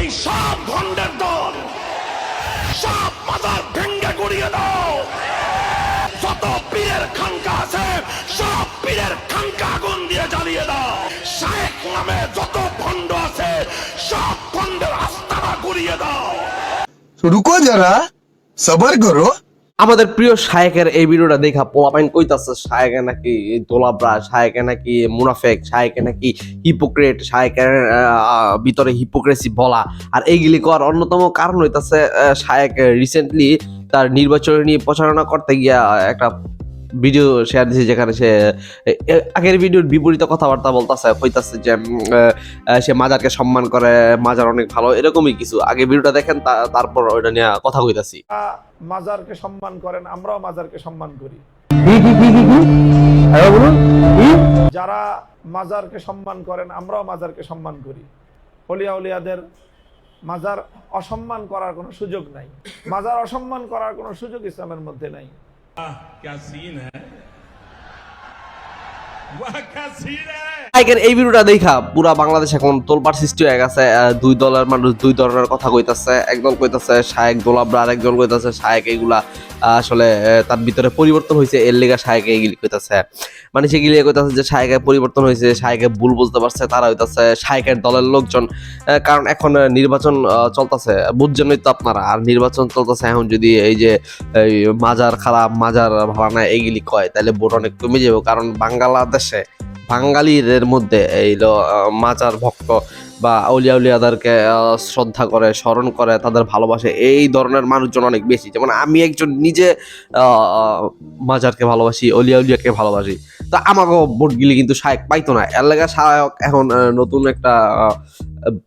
সব ভণ্ডের দল, সব মাজার ভেঙ্গে গুড়িয়ে দাও। যত পীরের খানকা আছে সব পীরের খানকা আগুন দিয়ে জ্বালিয়ে দাও। শায়েখ নামে যত ভণ্ড আছে সব ভণ্ডের আস্তানা গুড়িয়ে দাও। रुको जरा सबर करो। আমাদের প্রিয় শায়েকের এই ভিডিওটা দেখা পোলাপাইন কইতাছে শায়েকে নাকি দোলাব্রা, শায়েকে নাকি মুনাফেক, শায়েকে নাকি হিপোক্রেট, শায়েকের ভিতরে হিপোক্রেসি বলা। আর এইগুলি করার অন্যতম কারণ হইতাছে শায়েক রিসেন্টলি তার নির্বাচন নিয়ে প্রচারণা করতে গিয়া একটা ভিডিও শেয়ার দিয়েছে, যেখানে সে আগের ভিডিওর বিপরীত কথাবার্তা বলতেছে, কইতাছে যে সে মাজারকে সম্মান করে, মাজার অনেক ভালো, এরকমই কিছু। আগে ভিডিওটা দেখেন, তারপর ওইটা নিয়ে কথা কইতাছি। মাজারকে সম্মান করেন, আমরাও মাজারকে সম্মান করি। যারা মাজারকে সম্মান করেন আমরাও মাজারকে সম্মান করি। অলিয়া উলিয়াদের মাজার অসম্মান করার কোনো সুযোগ নাই। মাজার অসম্মান করার কোনো সুযোগ ইসলামের মধ্যে নাই। क्या सीन है, वाह क्या सीन है। শায়েকের এই ভিডিওটা দেখা পুরা বাংলাদেশ এখন তোলপাড় সৃষ্টি হয়ে গেছে। দুই দলের মানুষ দুই ধরনের কথা কইতাছে। একদল কইতাছে শায়েক দোলাব্রা, আর একজন কইতাছে শায়েক এইগুলা আসলে তার ভিতরে পরিবর্তন হয়েছে, এর লেগা শায়েক এইগুলি কইতাছে। মানে সেগুলি কইতাছে যে শায়েকের পরিবর্তন হয়েছে, শায়েকে ভুল বুঝতে পারছে, তারা হইতাছে শায়েকের দলের লোকজন। কারণ এখন নির্বাচন চলতেছে, বুঝছেনই তো আপনারা। আর নির্বাচন চলতেছে এখন, যদি এই যে এই মাজার খারাপ, মাজার ভাড়া না এইগুলি কয়, তাহলে ভোট অনেক কমে যাবে। কারণ বাংলাদেশে বাঙালিদের মধ্যে এই মাজার ভক্ত বা আউলিয়া উলিয়াদেরকে শ্রদ্ধা করে, স্মরণ করে, তাদের ভালোবাসে, এই ধরনের মানুষজন অনেক বেশি। যেমন আমি একজন নিজে মাজারকে ভালোবাসি, অলিয়া উলিয়াকে ভালোবাসি। তো আমাকে ভোটগুলি কিন্তু শায়েক পাইতো না। এর লেগে শায়েক এখন নতুন একটা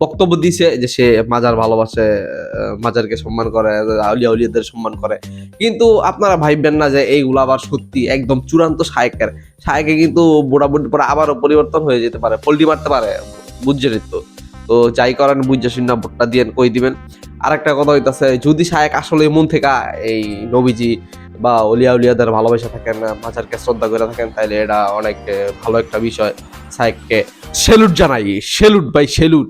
বক্তব্য দিছে যে সে মাজার ভালোবাসে, মাজারকে সম্মান করে, আউলিয়া উলিয়াদের সম্মান করে। কিন্তু আপনারা ভাববেন না যে এইগুলো আবার সত্যি একদম চূড়ান্ত শায়েকের। শায়েকে কিন্তু বুড়াবুড়ি পরে আবারও পরিবর্তন হয়ে যেতে পারে, পল্টি মারতে পারে, বুঝছেন তো। তো যাই করেন বুঝে শুনে ভোটটা দিয়ে কই দিবেন। আরেকটা কথা হইতাছে, যদি শায়েক আসলে মন থেকে এই নবীজি বা অলিয়া উলিয়াদের ভালোবাসা থাকেন, মাজারকে শ্রদ্ধা করে থাকেন, তাহলে এটা অনেক ভালো একটা বিষয়। শায়েককে সেলুট জানাই, সেলুট ভাই, সেলুট।